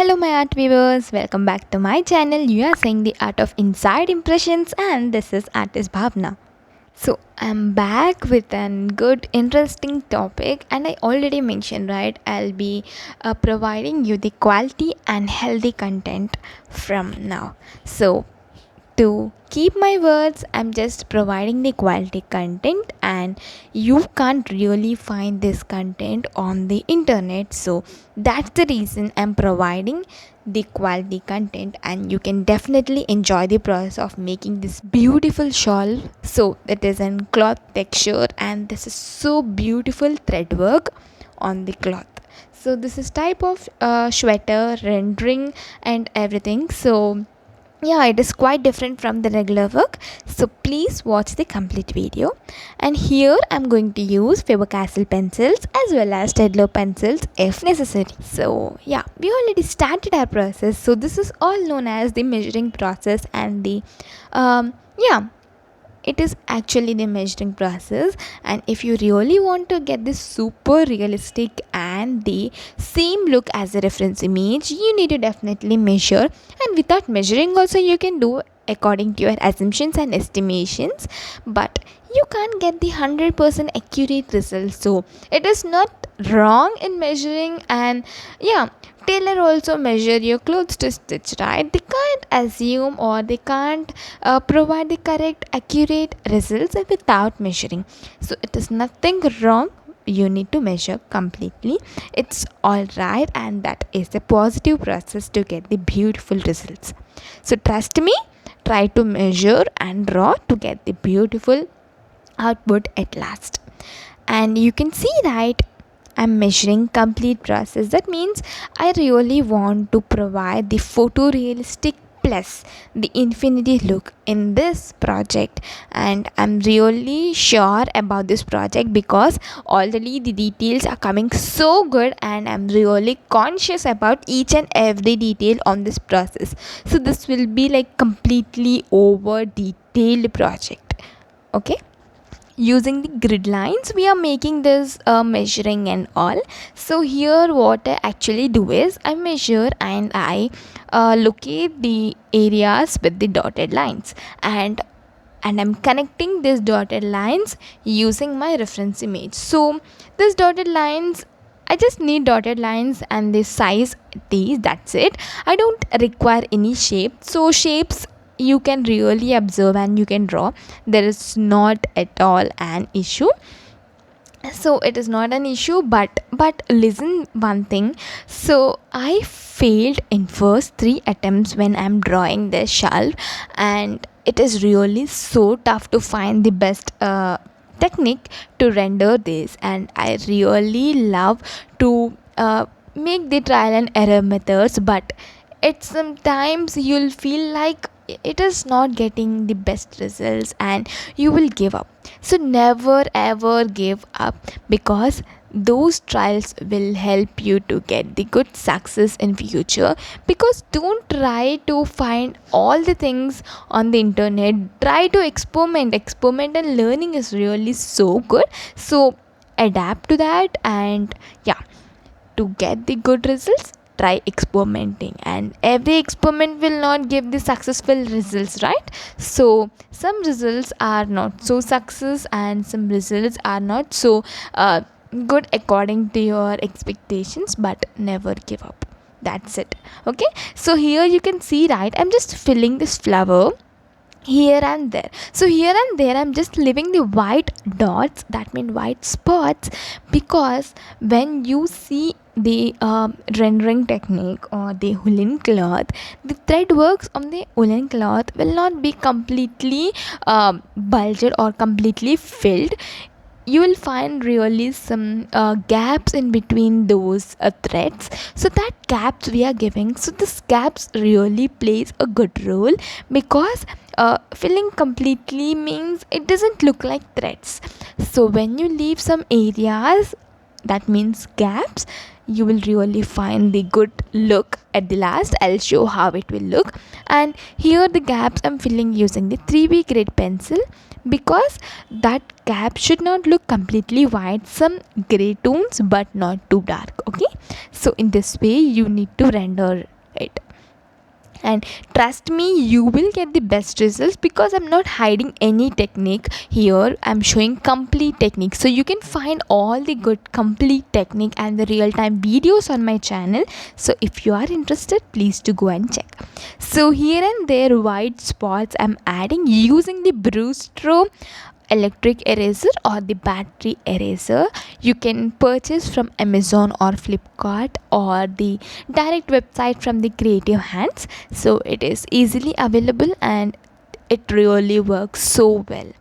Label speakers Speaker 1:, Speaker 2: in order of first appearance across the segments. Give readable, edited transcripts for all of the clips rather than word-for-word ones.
Speaker 1: Hello, my art viewers. Welcome back to my channel. You are seeing the art of inside impressions, and this is artist Bhavna. So I'm back with a good, interesting topic, and I already mentioned, right? I'll be providing you the quality and healthy content from now. So to keep my words, I'm just providing the quality content, and you can't really find this content on the internet. So that's the reason I'm providing the quality content, and you can definitely enjoy the process of making this beautiful shawl. So it is in cloth texture, and this is so beautiful thread work on the cloth. So this is type of sweater rendering and everything. So yeah, it is quite different from the regular work, so please watch the complete video. And here I'm going to use Faber-Castell pencils as well as Staedtler pencils if necessary. So yeah, we already started our process. So this is all known as the measuring process, and the yeah, it is actually the measuring process. And if you really want to get this super realistic and the same look as the reference image, you need to definitely measure, and without measuring also you can do according to your assumptions and estimations, but you can't get the 100% accurate result. So it is not wrong in measuring, and yeah, tailor also measure your clothes to stitch, right? They can't assume, or they can't provide the correct accurate results without measuring. So it is nothing wrong, you need to measure completely. It's all right, and that is the positive process to get the beautiful results. So trust me, try to measure and draw to get the beautiful output at last. And you can see, right, I'm measuring complete process. That means I really want to provide the photorealistic plus the infinity look in this project, and I'm really sure about this project because already the details are coming so good, and I'm really conscious about each and every detail on this process. So this will be like completely over detailed project. Okay, using the grid lines we are making this measuring and all. So here what I actually do is I measure and I locate the areas with the dotted lines, and I'm connecting these dotted lines using my reference image. So these dotted lines, I just need dotted lines and the size these, that's it. I don't require any shape. So shapes you can really observe and you can draw, there is not at all an issue. So it is not an issue, but listen one thing. So I failed in first 3 attempts when I'm drawing this shelf, and it is really so tough to find the best technique to render this, and I really love to make the trial and error methods, but it sometimes you'll feel like it is not getting the best results and you will give up. So never ever give up, because those trials will help you to get the good success in future. Because don't try to find all the things on the internet, try to experiment, and learning is really so good. So adapt to that, and yeah, to get the good results, try experimenting, and every experiment will not give the successful results, right? So some results are not so success, and some results are not so good according to your expectations, but never give up. That's it. Okay, so here you can see, right, I'm just filling this flower here and there. So here and there I'm just leaving the white dots, that mean white spots, because when you see the rendering technique or the woolen cloth, the thread works on the woolen cloth will not be completely bulged or completely filled. You will find really some gaps in between those threads. So that gaps we are giving, so this gaps really plays a good role, because filling completely means it doesn't look like threads. So when you leave some areas, that means gaps, you will really find the good look at the last. I'll show how it will look. And here the gaps I'm filling using the 3B grade pencil, because that gap should not look completely white, some gray tones but not too dark. Okay, so in this way you need to render it, and trust me, you will get the best results, because I'm not hiding any technique here. I'm showing complete technique, so you can find all the good complete technique and the real-time videos on my channel. So if you are interested, please do go and check. So here and there white spots I'm adding using the Brustro electric eraser or the battery eraser. You can purchase from Amazon or Flipkart or the direct website from the Creative Hands. So it is easily available and it really works so well.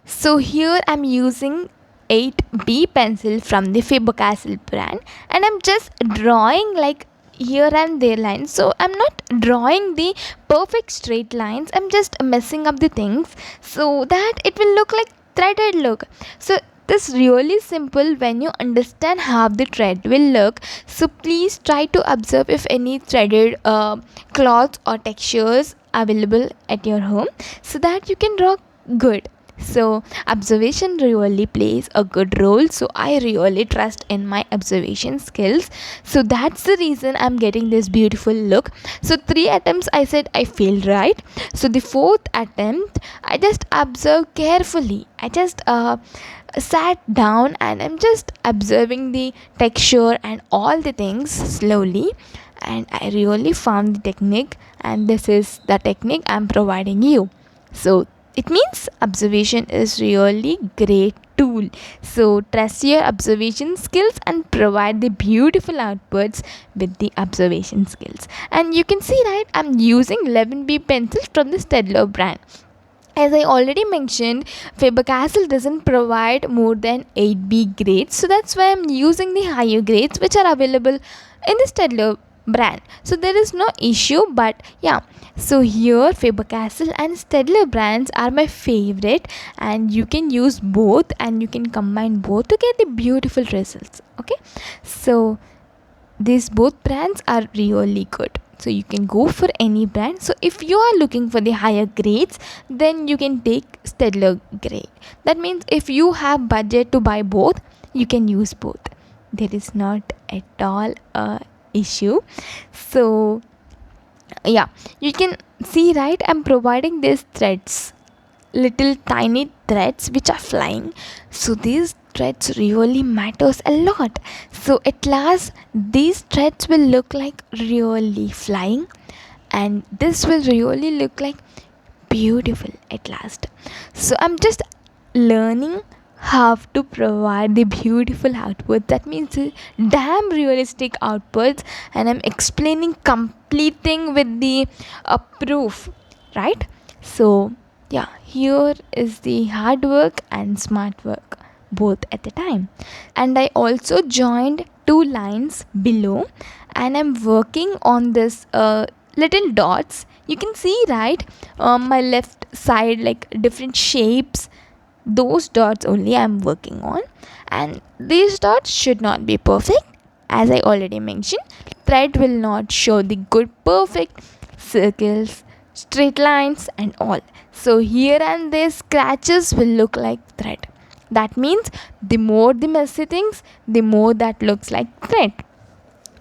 Speaker 1: So here I'm using 8B pencil from the Faber-Castell brand, and I'm just drawing like here and there lines. So I'm not drawing the perfect straight lines, I'm just messing up the things so that it will look like threaded look. So this really simple when you understand how the thread will look. So please try to observe if any threaded cloths or textures available at your home, so that you can draw good. So observation really plays a good role, so I really trust in my observation skills. So that's the reason I'm getting this beautiful look. So 3 attempts I said I failed, right? So the 4th attempt I just observed carefully. I just sat down and I'm just observing the texture and all the things slowly, and I really found the technique, and this is the technique I'm providing you. So it means observation is really great tool. So trust your observation skills and provide the beautiful outputs with the observation skills. And you can see, right, I'm using 11B pencils from the Textile brand. As I already mentioned, Faber-Castell doesn't provide more than 8B grades, so that's why I'm using the higher grades which are available in the Textile brand. So there is no issue, but yeah, so here Faber-Castell and Textile brands are my favorite, and you can use both and you can combine both to get the beautiful results. Okay, so these both brands are really good, so you can go for any brand. So if you are looking for the higher grades, then you can take Textile grade. That means if you have budget to buy both, you can use both. There is not at all a issue. So yeah, you can see, right, I'm providing these threads, little tiny threads which are flying. So these threads really matters a lot. So at last these threads will look like really flying, and this will really look like beautiful at last. So I'm just learning how to provide the beautiful output, that means damn realistic outputs, and I'm explaining complete thing with the proof, right? So yeah, here is the hard work and smart work both at the time. And I also joined 2 lines below, and I'm working on this little dots. You can see, right, my left side, like different shapes, those dots only I'm working on. And these dots should not be perfect, as I already mentioned. Thread will not show the good perfect circles, straight lines and all. So here and there scratches will look like thread. That means the more the messy things, the more that looks like thread.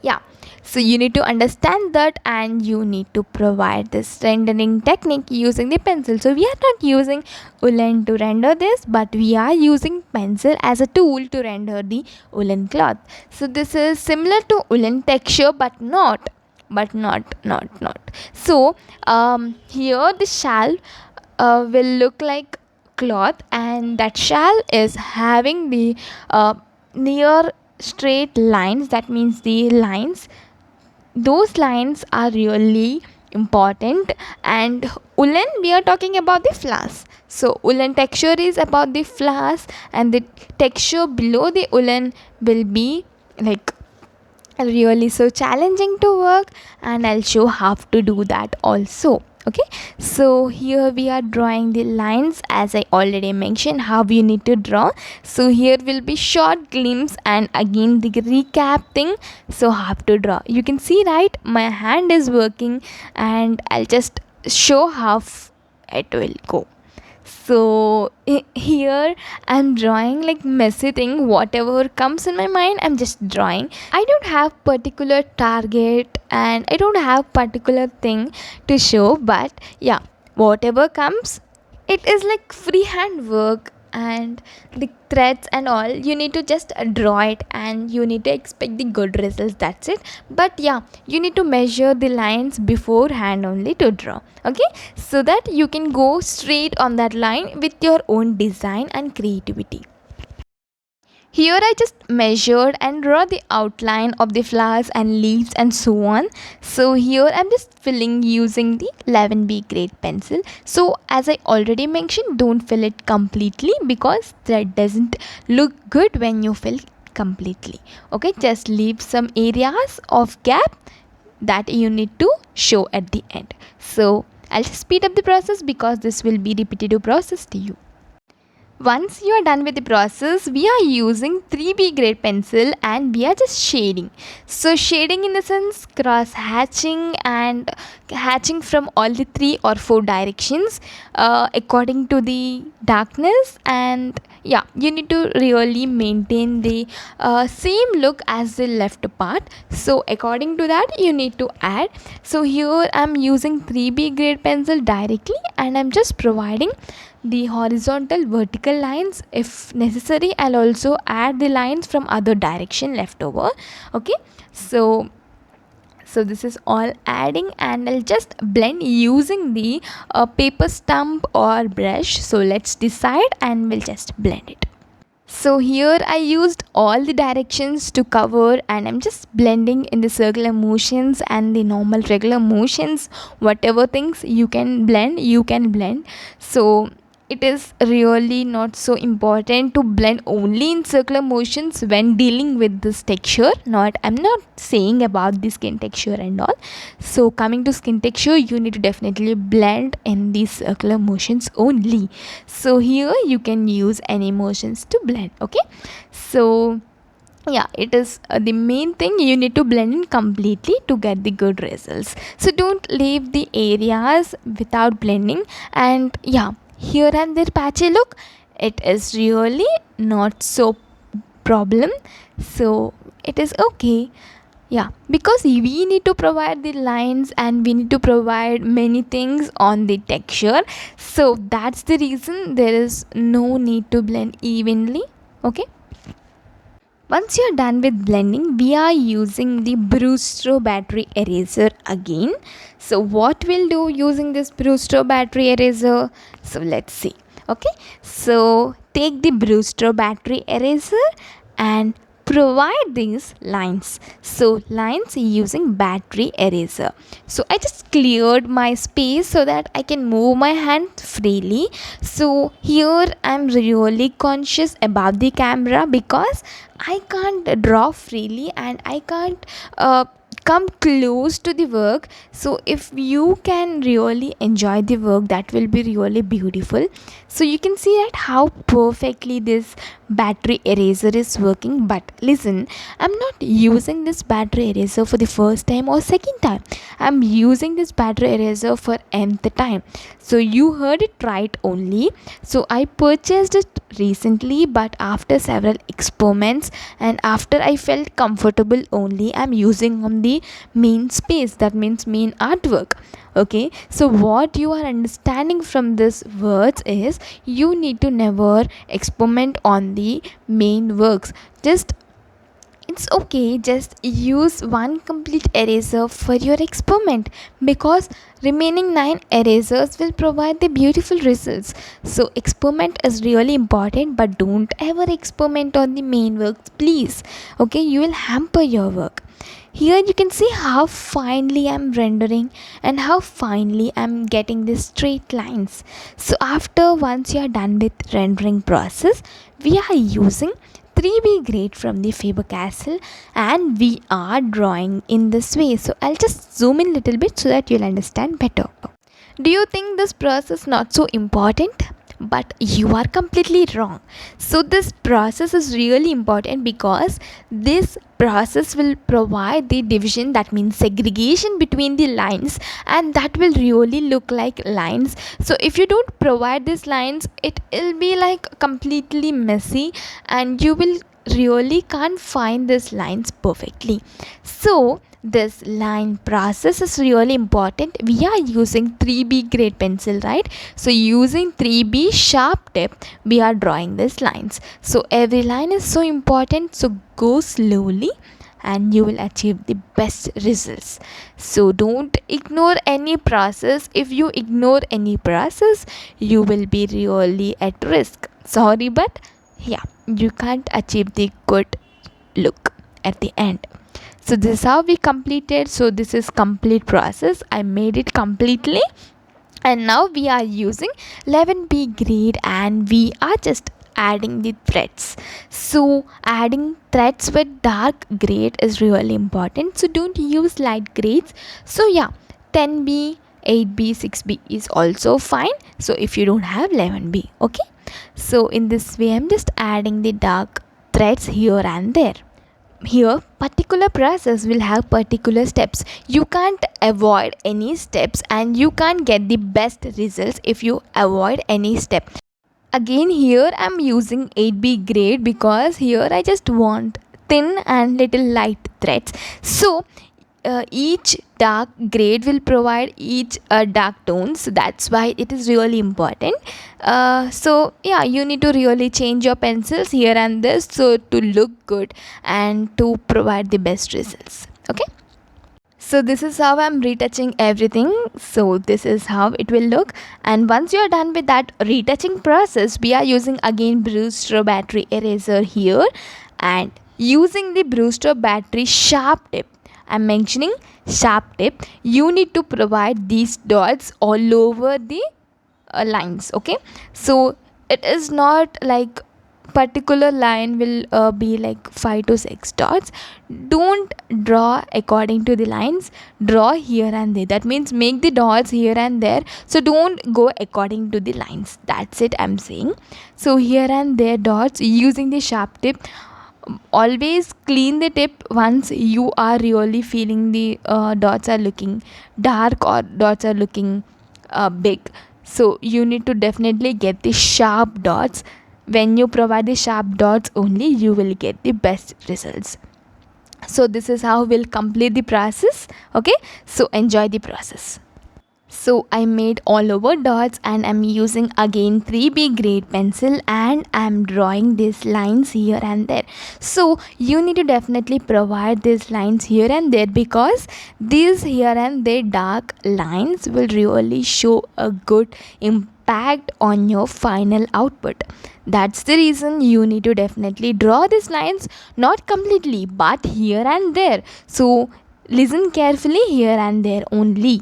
Speaker 1: Yeah, so you need to understand that, and you need to provide this rendering technique using the pencil. So we are not using woolen to render this, but we are using pencil as a tool to render the woolen cloth. So this is similar to woolen texture, but not. So here the shawl will look like cloth, and that shawl is having the near straight lines. That means the lines, those lines are really important. And woolen, we are talking about the flowers. So woolen texture is about the flowers, and the texture below the woolen will be like really so challenging to work, and I'll show how to do that also. Okay, so here we are drawing the lines as I already mentioned how you need to draw. So here will be short glimpse and again the recap thing, so how to draw. You can see, right, my hand is working, and I'll just show how it will go. So here I'm drawing like messy thing, whatever comes in my mind I'm just drawing. I don't have particular target and I don't have particular thing to show, but yeah, whatever comes, it is like freehand work, and the threads and all, you need to just draw it and you need to expect the good results, that's it. But yeah, you need to measure the lines beforehand only to draw, okay, so that you can go straight on that line with your own design and creativity. Here I just measured and draw the outline of the flowers and leaves and so on. So here I'm just filling using the 11B grade pencil. So as I already mentioned, don't fill it completely because that doesn't look good when you fill completely. Okay, just leave some areas of gap that you need to show at the end. So I'll just speed up the process because this will be repetitive process to you. Once you are done with the process, we are using 3B grade pencil and we are just shading. So shading in the sense cross hatching and hatching from all the 3 or 4 directions according to the darkness, and yeah, you need to really maintain the same look as the left part. So according to that you need to add. So here I'm using 3B grade pencil directly and I'm just providing the horizontal vertical lines. If necessary, I'll also add the lines from other direction left over. Okay, so this is all adding, and I'll just blend using the paper stump or brush. So let's decide and we'll just blend it. So here I used all the directions to cover, and I'm just blending in the circular motions and the normal regular motions. Whatever things you can blend, you can blend. So it is really not so important to blend only in circular motions when dealing with this texture. I'm not saying about the skin texture and all. So coming to skin texture, you need to definitely blend in these circular motions only. So here you can use any motions to blend. Okay, so yeah, it is the main thing, you need to blend in completely to get the good results. So don't leave the areas without blending. And yeah, here and there patchy look, it is really not so problem, so it is okay. Yeah, because we need to provide the lines and we need to provide many things on the texture, so that's the reason there is no need to blend evenly. Okay, once you're done with blending, we are using the Brewster battery eraser again. So what we'll do using this Brewster battery eraser? So let's see. Okay, so take the Brewster battery eraser and provide these lines. So lines using battery eraser. So I just cleared my space so that I can move my hand freely. So here I'm really conscious about the camera because I can't draw freely and I can't come close to the work. So if you can really enjoy the work, that will be really beautiful. So you can see that how perfectly this battery eraser is working. But listen, I'm not using this battery eraser for the first time or second time. I'm using this battery eraser for nth time. So you heard it right only. So I purchased it recently, but after several experiments and after I felt comfortable only, I'm using on the main space, that means main artwork. Okay, so what you are understanding from this words is you need to never experiment on the main works. Just it's okay, just use one complete eraser for your experiment because remaining 9 erasers will provide the beautiful results. So experiment is really important, but don't ever experiment on the main works, please. Okay, you will hamper your work. Here you can see how finely I'm rendering and how finely I'm getting these straight lines. So after once you are done with rendering process, we are using 3B grade from the Faber-Castell and we are drawing in this way. So I'll just zoom in a little bit so that you'll understand better. Do you think this process not so important? But you are completely wrong. So this process is really important because this process will provide the division, that means segregation between the lines, and that will really look like lines. So if you don't provide these lines, it will be like completely messy and you will really can't find these lines perfectly. So this line process is really important. We are using 3B grade pencil, right? So using 3B sharp tip, we are drawing these lines. So every line is so important, so go slowly and you will achieve the best results. So don't ignore any process. If you ignore any process, you will be really at risk. Sorry, but yeah, you can't achieve the good look at the end. So this is how we completed. So this is complete process. I made it completely, and now we are using 11B grade and we are just adding the threads. So adding threads with dark grade is really important, so don't use light grades. So yeah, 10B, 8B, 6B is also fine, so if you don't have 11B, okay. So in this way I'm just adding the dark threads here and there. Here particular process will have particular steps. You can't avoid any steps and you can't get the best results if you avoid any step. Again here I'm using 8B grade because here I just want thin and little light threads. So each dark grade will provide each dark tones, so that's why it is really important. So yeah, you need to really change your pencils here and there so to look good and to provide the best results, okay. So this is how I'm retouching everything. So this is how it will look, and once you are done with that retouching process, we are using again Brewster battery eraser here and using the Brewster battery sharp tip. I'm mentioning sharp tip. You need to provide these dots all over the lines, okay. So it is not like particular line will be like 5 to 6 dots. Don't draw according to the lines, draw here and there. That means make the dots here and there, so don't go according to the lines. That's it I'm saying. So here and there dots using the sharp tip. Always clean the tip once you are really feeling the dots are looking dark or dots are looking big. So you need to definitely get the sharp dots. When you provide the sharp dots only, you will get the best results. So this is how we'll complete the process, okay. So enjoy the process. So I made all over dots and I'm using again 3B grade pencil and I'm drawing these lines here and there. So you need to definitely provide these lines here and there because these here and there dark lines will really show a good impact on your final output. That's the reason you need to definitely draw these lines, not completely but here and there. So listen carefully, here and there only.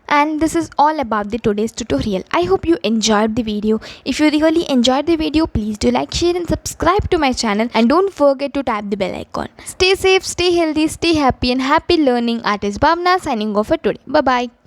Speaker 1: And this is all about the today's tutorial. I hope you enjoyed the video. If you really enjoyed the video, please do like, share and subscribe to my channel, and don't forget to tap the bell icon. Stay safe, stay healthy, stay happy, and happy learning. Artist Bhavna signing off for today. Bye bye.